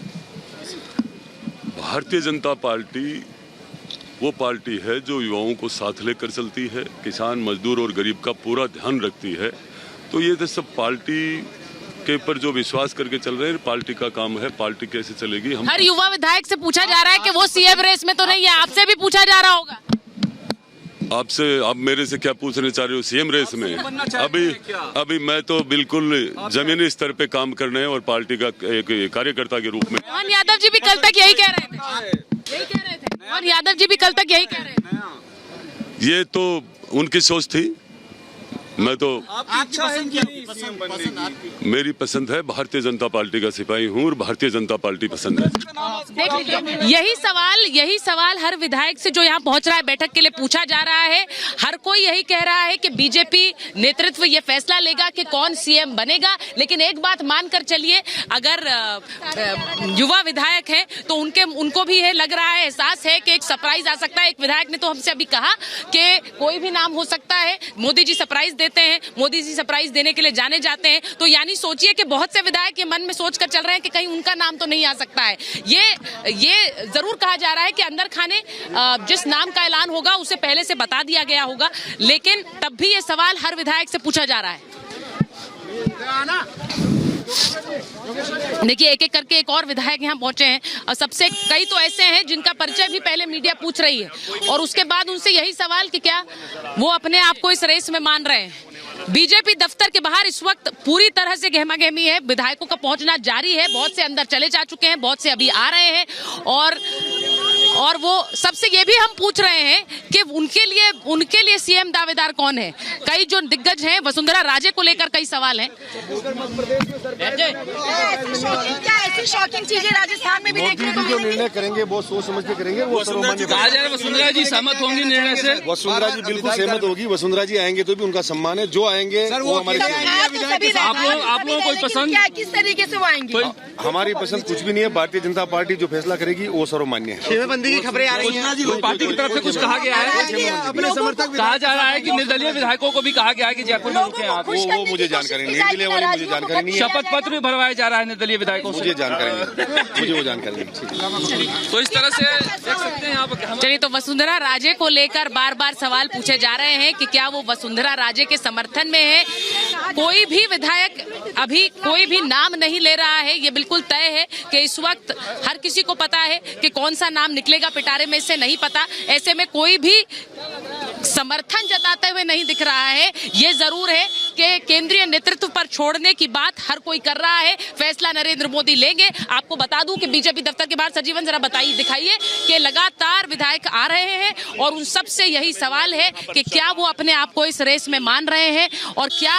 भारतीय जनता पार्टी वो पार्टी है जो युवाओं को साथ लेकर चलती है, किसान मजदूर और गरीब का पूरा ध्यान रखती है। तो ये तो सब पार्टी के ऊपर जो विश्वास करके चल रहे हैं, पार्टी का काम है, पार्टी कैसे चलेगी। हम हर युवा विधायक से पूछा जा रहा है कि वो सीएम रेस में तो नहीं है, आपसे भी पूछा जा रहा होगा। आपसे, आप मेरे से क्या पूछने चाह रहे हो सीएम रेस में? अभी मैं तो बिल्कुल जमीनी स्तर पे काम करने हैं और पार्टी का एक कार्यकर्ता के रूप में। मोहन यादव जी भी कल तक यही कह रहे थे। मोहन यादव जी भी कल तक यही कह रहे थे। ये तो उनकी सोच थी। मैं तो मेरी पसंद है, भारतीय जनता पार्टी का सिपाही हूँ और भारतीय जनता पार्टी पसंद है। देख लीजिए, यही सवाल हर विधायक से जो यहाँ पहुंच रहा है बैठक के लिए पूछा जा रहा है। हर कोई यही कह रहा है कि बीजेपी नेतृत्व ये फैसला लेगा कि कौन सीएम बनेगा। लेकिन एक बात मानकर चलिए, अगर युवा विधायक हैं तो उनको भी ये लग रहा है, एहसास है कि एक सरप्राइज आ सकता है। एक विधायक ने तो हमसे अभी कहा कि कोई भी नाम हो सकता है, मोदी जी सरप्राइज देते हैं, मोदी जी सरप्राइज देने के लिए जाने जाते हैं। तो यानी सोचिए कि बहुत से विधायक ये मन में सोचकर चल रहे हैं कि कहीं उनका नाम तो नहीं आ सकता है। ये जरूर कहा जा रहा है कि अंदर खाने जिस नाम का ऐलान होगा उसे पहले से बता दिया गया होगा, लेकिन तब भी ये सवाल हर विधायक से पूछा जा रहा है। देखिए, एक एक करके एक और विधायक यहाँ पहुंचे हैं और सबसे कई तो ऐसे हैं जिनका परिचय भी पहले मीडिया पूछ रही है और उसके बाद उनसे यही सवाल कि क्या वो अपने आप को इस रेस में मान रहे हैं। बीजेपी दफ्तर के बाहर इस वक्त पूरी तरह से गहमा-गहमी है। विधायकों का पहुंचना जारी है। बहुत से अंदर चले जा चुके हैं, बहुत से अभी आ रहे हैं और वो सबसे ये भी हम पूछ रहे हैं कि उनके लिए सीएम दावेदार कौन है। कई जो दिग्गज हैं, वसुंधरा राजे को लेकर कई सवाल हैं। क्या ऐसी शॉकिंग चीजें राजस्थान में भी देखने को मिलेंगी? निर्णय करेंगे वो सोच समझ के करेंगे। वो वसुंधरा जी सहमत होंगी निर्णय से? वसुंधरा जी बिल्कुल सहमत होगी। वसुंधरा जी आएंगे तो भी उनका सम्मान है, जो आएंगे वो हमारे। आप लोगों को पसंद, किस तरीके से वो आएंगे? हमारी पसंद कुछ भी नहीं है। भारतीय जनता पार्टी जो फैसला करेगी वो सर्वमान्य है। शिवबंदी की खबरें आ रही हैं, पार्टी की तरफ से कुछ कहा गया है, अपने समर्थक कहा जा रहा है कि निर्दलीय विधायकों को भी कहा गया है कि जयपुर में रुके आप। वो मुझे जानकारी नहीं, निर्दलीय वाली मुझे जानकारी नहीं है। शपथ पत्र भी भरवाया जा रहा है निर्दलीय विधायकों से, मुझे जानकारी नहीं, मुझे वो जानकारी नहीं। तो इस तरह से देख सकते हैं यहाँ पर। चलिए, तो वसुंधरा राजे को लेकर बार बार सवाल पूछे जा रहे हैं कि क्या वो वसुंधरा राजे के समर्थन में है। कोई भी विधायक अभी कोई भी नाम नहीं ले रहा है। ये बिल्कुल तय है कि इस वक्त हर किसी को पता है कि कौन सा नाम निकलेगा पिटारे में, इससे नहीं पता। ऐसे में कोई भी समर्थन जताते हुए नहीं दिख रहा है। ये जरूर है कि केंद्रीय नेतृत्व पर छोड़ने की बात हर कोई कर रहा है, फैसला नरेंद्र मोदी लेंगे। आपको बता दूं कि बीजेपी दफ्तर के बाहर सजीवन जरा बताइए, दिखाइए कि लगातार विधायक आ रहे हैं और उन सबसे यही सवाल है कि क्या वो अपने आप को इस रेस में मान रहे हैं और क्या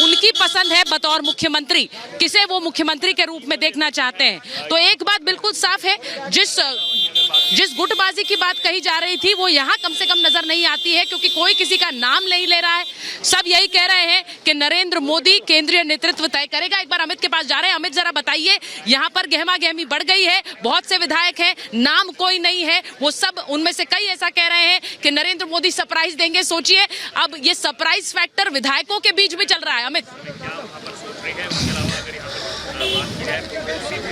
उनकी पसंद है बतौर मुख्यमंत्री, किसे वो मुख्यमंत्री के रूप में देखना चाहते हैं। तो एक बात बिल्कुल साफ है, जिस गुटबाजी की बात कही जा रही थी वो यहाँ कम से कम नजर नहीं आती है, क्योंकि कोई किसी का नाम नहीं ले रहा है। सब यही कह रहे हैं कि नरेंद्र मोदी केंद्रीय नेतृत्व तय करेगा। एक बार अमित के पास जा रहे हैं। अमित जरा बताइए, यहाँ पर गहमा गहमी बढ़ गई है, बहुत से विधायक हैं, नाम कोई नहीं है, वो सब उनमें से कई ऐसा कह रहे हैं कि नरेंद्र मोदी सरप्राइज देंगे। सोचिए अब ये सरप्राइज फैक्टर विधायकों के बीच भी चल रहा है। अमित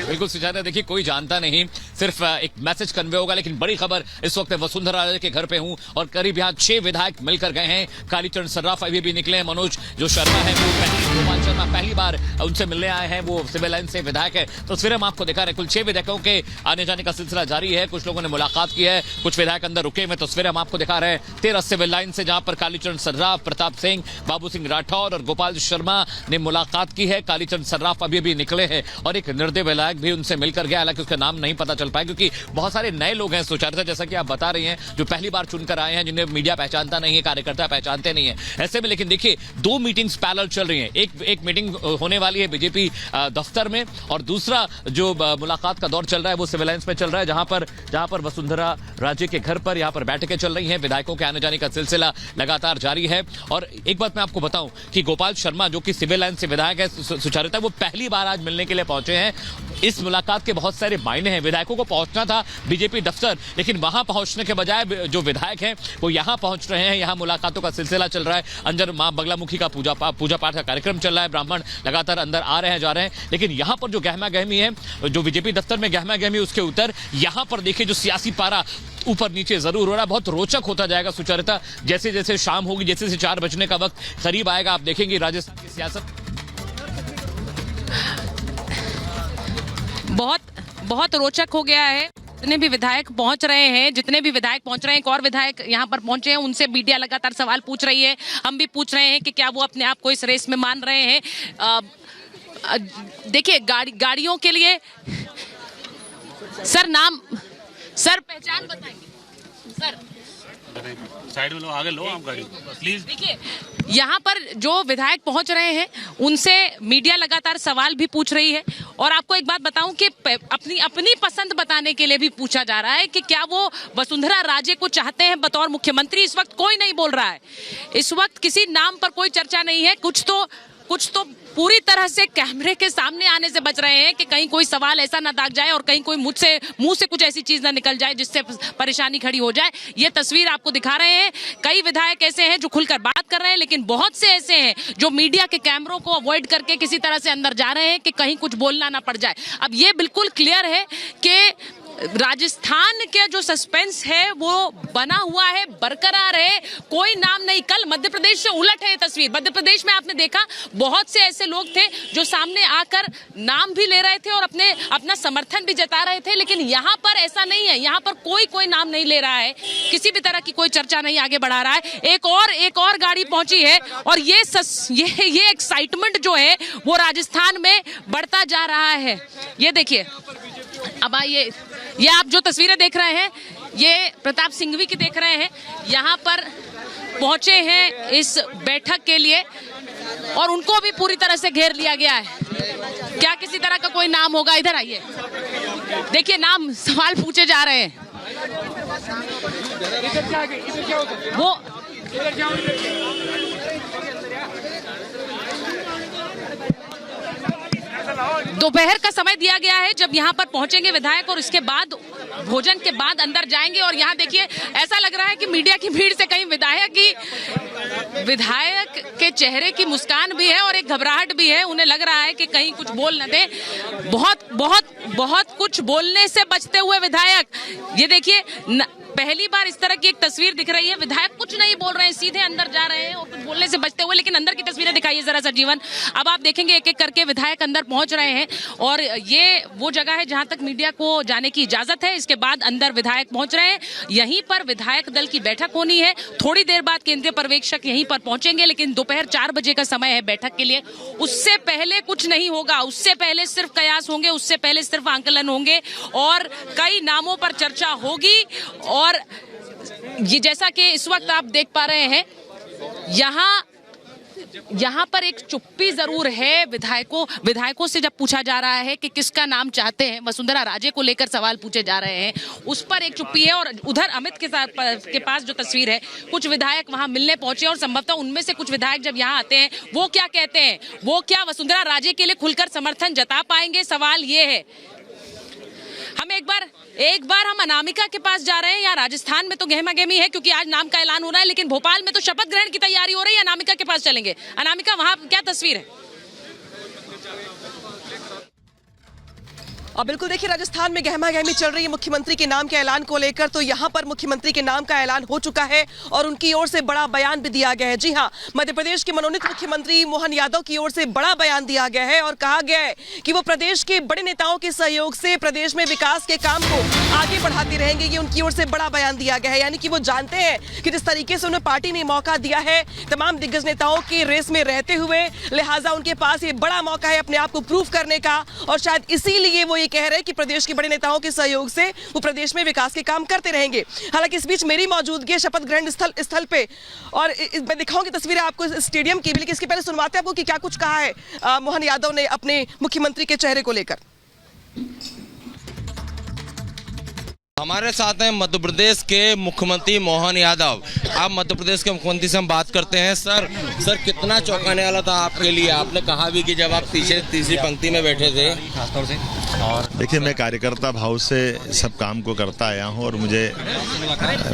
बिल्कुल सुजाता, देखिए कोई जानता नहीं, सिर्फ एक मैसेज कन्वे होगा। लेकिन बड़ी खबर इस वक्त वसुंधरा राजे के घर पे हूं और करीब यहाँ 6 विधायक मिलकर गए हैं। कालीचरण सर्राफ अभी भी निकले हैं, मनोज जो शर्मा है वो गोपाल शर्मा पहली बार उनसे मिलने आए हैं, वो सिविल लाइन से विधायक है। तो फिर हम आपको दिखा रहे हैं कुल 6 विधायकों के आने जाने का सिलसिला जारी है। कुछ लोगों ने मुलाकात की है, कुछ विधायक अंदर रुके हुए तस्वीरें हम आपको दिखा रहे हैं 13 सिविल लाइन से, जहां पर कालीचरण सर्राफ, प्रताप सिंह, बाबू सिंह राठौर और गोपाल शर्मा ने मुलाकात की है। कालीचरण सर्राफ अभी भी निकले हैं और एक निर्दय विधायक भी उनसे मिलकर गया, हालांकि उसका नाम नहीं पता चल पाया क्योंकि बहुत सारे नए लोग हैं सुचारिता, जैसा कि आप बता रही हैं, जो पहली बार चुनकर आए हैं, जिन्हें मीडिया पहचानता नहीं है, कार्यकर्ता पहचानते नहीं है। ऐसे में लेकिन देखिए 2 मीटिंग्स पैरेलल चल रही हैं। एक मीटिंग होने वाली है बीजेपी दफ्तर में और दूसरा जो मुलाकात का दौर चल रहा है वो सिविल लाइंस में चल रहा है, जहां पर वसुंधरा राजे के घर पर यहां पर बैठकें चल रही हैं। विधायकों के आने जाने का सिलसिला लगातार जारी है। और एक बात मैं आपको बताऊं कि गोपाल शर्मा जो कि सिविल लाइन से विधायक है सुचारिता, वो पहली बार आज मिलने के लिए पहुंचे हैं। इस मुलाकात के बहुत सारे मायने हैं। विधायकों को पहुंचना था बीजेपी दफ्तर, लेकिन वहां पहुंचने के बजाय जो विधायक हैं वो यहां पहुंच रहे हैं। यहां मुलाकातों का सिलसिला चल रहा है। अंदर मां बगलामुखी का पूजा पाठ का कार्यक्रम चल रहा है। ब्राह्मण लगातार अंदर आ रहे हैं, जा रहे हैं। लेकिन यहां पर जो गहमा गहमी है, जो बीजेपी दफ्तर में गहमा गहमी, उसके उत्तर यहां पर देखिए जो सियासी पारा ऊपर नीचे जरूर हो रहा है, बहुत रोचक होता जाएगा सुचारिता। जैसे जैसे शाम होगी, जैसे जैसे 4 बजने का वक्त करीब आएगा, आप देखेंगे राजस्थान की सियासत बहुत रोचक हो गया है। जितने भी विधायक पहुंच रहे हैं, एक और विधायक यहां पर पहुंचे हैं, उनसे मीडिया लगातार सवाल पूछ रही है। हम भी पूछ रहे हैं कि क्या वो अपने आप को इस रेस में मान रहे हैं। देखिए गाड़ियों के लिए सर पहचान बताएंगे सर। साइड में लो, आगे लो आप गाड़ी प्लीज। देखिए यहाँ पर जो विधायक पहुंच रहे हैं उनसे मीडिया लगातार सवाल भी पूछ रही है और आपको एक बात बताऊं कि अपनी पसंद बताने के लिए भी पूछा जा रहा है कि क्या वो वसुंधरा राजे को चाहते हैं बतौर मुख्यमंत्री। इस वक्त कोई नहीं बोल रहा है, इस वक्त किसी नाम पर कोई चर्चा नहीं है। कुछ तो पूरी तरह से कैमरे के सामने आने से बच रहे हैं कि कहीं कोई सवाल ऐसा ना दाग जाए और कहीं कोई मुंह से कुछ ऐसी चीज ना निकल जाए जिससे परेशानी खड़ी हो जाए। ये तस्वीर आपको दिखा रहे हैं। कई विधायक ऐसे हैं जो खुलकर बात कर रहे हैं, लेकिन बहुत से ऐसे हैं जो मीडिया के कैमरों को अवॉइड करके किसी तरह से अंदर जा रहे हैं कि कहीं कुछ बोलना ना पड़ जाए। अब ये बिल्कुल क्लियर है कि राजस्थान के जो सस्पेंस है वो बना हुआ है, बरकरार है, कोई नाम नहीं। कल मध्य प्रदेश से उलट है ये तस्वीर। मध्य प्रदेश में आपने देखा बहुत से ऐसे लोग थे जो सामने आकर नाम भी ले रहे थे और अपना समर्थन भी जता रहे थे, लेकिन यहाँ पर ऐसा नहीं है। यहाँ पर कोई नाम नहीं ले रहा है, किसी भी तरह की कोई चर्चा नहीं आगे बढ़ा रहा है। एक और गाड़ी पहुंची है और ये एक्साइटमेंट जो है वो राजस्थान में बढ़ता जा रहा है। ये देखिए, अब आइए, ये आप जो तस्वीरें देख रहे हैं ये प्रताप सिंघवी की देख रहे हैं। यहाँ पर पहुंचे हैं इस बैठक के लिए और उनको भी पूरी तरह से घेर लिया गया है। क्या किसी तरह का कोई नाम होगा? इधर आइए, देखिए नाम सवाल पूछे जा रहे हैं। वो दोपहर का समय दिया गया है जब यहाँ पर पहुंचेंगे विधायक और इसके बाद भोजन के बाद अंदर जाएंगे। और यहाँ देखिए ऐसा लग रहा है कि मीडिया की भीड़ से कहीं विधायक के चेहरे की मुस्कान भी है और एक घबराहट भी है। उन्हें लग रहा है कि कहीं कुछ बोल न दे। बहुत कुछ बोलने से बचते हुए विधायक, ये देखिए पहली बार इस तरह की एक तस्वीर दिख रही है। विधायक कुछ नहीं बोल रहे हैं, सीधे अंदर जा रहे हैं और कुछ बोलने से बचते हुए, लेकिन अंदर की तस्वीरें दिखाइए जरा सा जीवन। अब आप देखेंगे एक एक करके विधायक अंदर पहुंच रहे हैं और ये वो जगह है जहां तक मीडिया को जाने की इजाजत है। इसके बाद अंदर विधायक पहुंच रहे हैं। यहीं पर विधायक दल की बैठक होनी है। थोड़ी देर बाद केंद्रीय पर्यवेक्षक यहीं पर पहुंचेंगे, लेकिन दोपहर 4 बजे का समय है बैठक के लिए। उससे पहले कुछ नहीं होगा, उससे पहले सिर्फ कयास होंगे, उससे पहले सिर्फ आंकलन होंगे और कई नामों पर चर्चा होगी। और ये जैसा कि इस वक्त आप देख पा रहे हैं, यहाँ पर एक चुप्पी जरूर है। विधायकों से जब पूछा जा रहा है कि किसका नाम चाहते हैं, वसुंधरा राजे को लेकर सवाल पूछे जा रहे हैं, उस पर एक चुप्पी है। और उधर अमित के पास जो तस्वीर है, कुछ विधायक वहां मिलने पहुंचे और संभवतः उनमें से कुछ विधायक जब यहाँ आते हैं, वो क्या कहते हैं, वो क्या वसुंधरा राजे के लिए खुलकर समर्थन जता पाएंगे, सवाल ये है। हम एक बार हम अनामिका के पास जा रहे हैं। यहाँ राजस्थान में तो गहमा गहमी है क्योंकि आज नाम का ऐलान हो रहा है, लेकिन भोपाल में तो शपथ ग्रहण की तैयारी हो रही है। अनामिका के पास चलेंगे। अनामिका, वहां क्या तस्वीर है? और बिल्कुल देखिए, राजस्थान में गहमा गहमी चल रही है मुख्यमंत्री के नाम के ऐलान को लेकर। तो यहाँ पर मुख्यमंत्री के नाम का ऐलान हो चुका है और उनकी ओर से बड़ा बयान भी दिया गया है। जी हाँ, मध्य प्रदेश के मनोनीत मुख्यमंत्री मोहन यादव की ओर से बड़ा बयान दिया गया है और कहा गया है कि वो प्रदेश के बड़े नेताओं के सहयोग से प्रदेश में विकास के काम को आगे बढ़ाते रहेंगे। ये उनकी ओर से बड़ा बयान दिया गया है। यानी कि वो जानते हैं कि जिस तरीके से उन्हें पार्टी ने मौका दिया है तमाम दिग्गज नेताओं के रेस में रहते हुए, लिहाजा उनके पास ये बड़ा मौका है अपने आप को प्रूव करने का। और शायद इसीलिए वो ये कह रहे हैं कि प्रदेश के बड़े नेताओं के सहयोग से वो प्रदेश में विकास के काम करते रहेंगे। हालांकि इस बीच मेरी मौजूदगी शपथ ग्रहण स्थल पे और मैं दिखाऊंगी तस्वीरें आपको स्टेडियम की, लेकिन इसके पहले सुनवाते हैं आपको कि क्या कुछ कहा है मोहन यादव ने अपने मुख्यमंत्री के चेहरे को लेकर। हमारे साथ हैं मध्य प्रदेश के मुख्यमंत्री मोहन यादव। आप मध्य प्रदेश के मुख्यमंत्री से हम बात करते हैं। सर कितना चौंकाने वाला था आपके लिए? आपने कहा भी कि जब आप तीसरी पंक्ति में बैठे थे। खासतौर से देखिए, मैं कार्यकर्ता भाव से सब काम को करता आया हूं और मुझे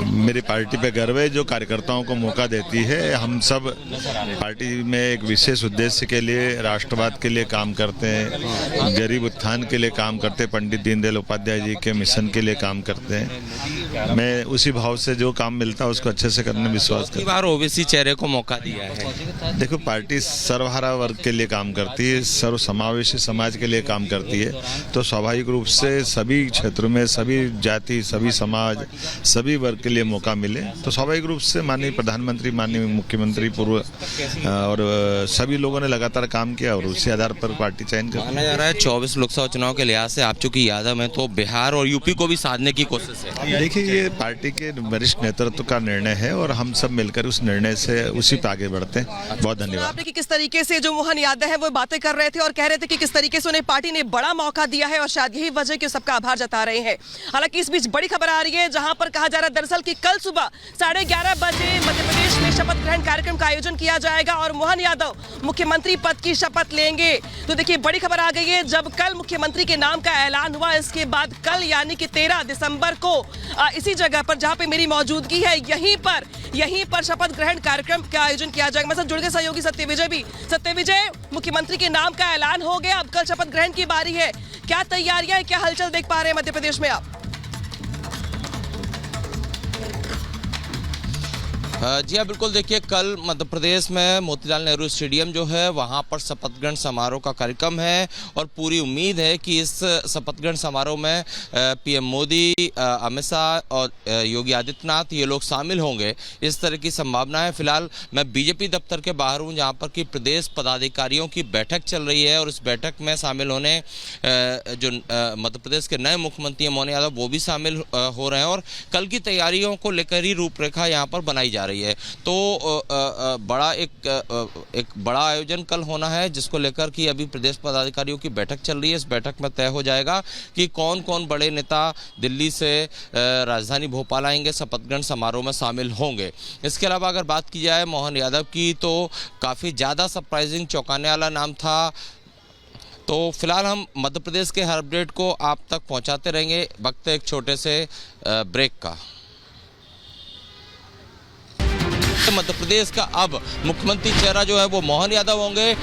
मेरी पार्टी पे गर्व है जो कार्यकर्ताओं को मौका देती है। हम सब पार्टी में एक विशेष उद्देश्य के लिए, राष्ट्रवाद के लिए काम करते हैं, गरीब उत्थान के लिए काम करते हैं, पंडित दीनदयाल उपाध्याय जी के मिशन के लिए काम करते हैं। मैं उसी भाव से जो काम मिलता है उसको अच्छे से करने में विश्वास करता हूं। बार ओबीसी चेहरे को मौका दिया है। देखो, पार्टी सर्वहारा वर्ग के लिए काम करती है, सर्व समावेशी समाज के लिए काम करती है। तो स्वाभाविक रूप से सभी क्षेत्रों में सभी जाति, सभी समाज, सभी वर्ग के लिए मौका मिले तो स्वाभाविक रूप से माननीय प्रधानमंत्री, माननीय मुख्यमंत्री पूर्व और सभी लोगों ने लगातार काम किया और उसी आधार पर पार्टी चयन कर। माना जा रहा है 24 लोकसभा चुनाव के लिहाज से आप चूंकि यादव हैं तो बिहार और यूपी को भी साधने की कोशिश है। देखिए, ये पार्टी के वरिष्ठ नेतृत्व का निर्णय है और हम सब मिलकर उस निर्णय से उसी पे आगे बढ़ते हैं। बहुत धन्यवाद। आपने कि किस तरीके से जो मोहन यादव है वो बातें कर रहे थे और कह रहे थे कि किस तरीके से उन्हें पार्टी ने बड़ा मौका दिया है और शायद यही वजह कि सबका आभार जता रहे हैं। हालांकि इस बीच बड़ी खबर आ रही है जहां पर कहा जा रहा है दरअसल कि कल सुबह 11:30 बजे मध्य प्रदेश में शपथ ग्रहण कार्यक्रम का आयोजन किया जाएगा और मोहन यादव मुख्यमंत्री पद की शपथ लेंगे। तो देखिए, बड़ी खबर आ गई है। जब कल मुख्यमंत्री के नाम का ऐलान हुआ, इसके बाद कल यानी कि 13 दिसंबर को इसी जगह पर जहां पे मेरी मौजूदगी है, यहीं पर शपथ ग्रहण कार्यक्रम का आयोजन किया जाएगा। मेरे साथ जुड़ गए सहयोगी सत्यविजय भी। सत्यविजय, मुख्यमंत्री के नाम का ऐलान हो गया, अब कल शपथ ग्रहण की बारी है। क्या तैयारियां, क्या हलचल देख पा रहे हैं मध्य प्रदेश में आप? जी हाँ, बिल्कुल। देखिए, कल मध्य प्रदेश में मोतीलाल नेहरू स्टेडियम जो है वहाँ पर शपथ ग्रहण समारोह का कार्यक्रम है और पूरी उम्मीद है कि इस शपथ ग्रहण समारोह में पीएम मोदी, अमित शाह और योगी आदित्यनाथ ये लोग शामिल होंगे, इस तरह की संभावना है। फिलहाल मैं बीजेपी दफ्तर के बाहर हूँ जहाँ पर कि प्रदेश पदाधिकारियों की बैठक चल रही है और इस बैठक में शामिल होने जो मध्य प्रदेश के नए मुख्यमंत्री मोहन यादव वो भी शामिल हो रहे हैं और कल की तैयारियों को लेकर ही रूपरेखा यहाँ पर बनाई जा रही है। तो बड़ा एक बड़ा आयोजन कल होना है जिसको लेकर कि अभी प्रदेश पदाधिकारियों की बैठक चल रही है। इस बैठक में तय हो जाएगा कि कौन कौन बड़े नेता दिल्ली से राजधानी भोपाल आएंगे, शपथ ग्रहण समारोह में शामिल होंगे। इसके अलावा अगर बात की जाए मोहन यादव की तो काफ़ी ज़्यादा सरप्राइजिंग, चौंकाने वाला नाम था। तो फिलहाल हम मध्य प्रदेश के हर अपडेट को आप तक पहुंचाते रहेंगे। वक्त एक छोटे से ब्रेक का। मध्य प्रदेश का अब मुख्यमंत्री चेहरा जो है वो मोहन यादव होंगे।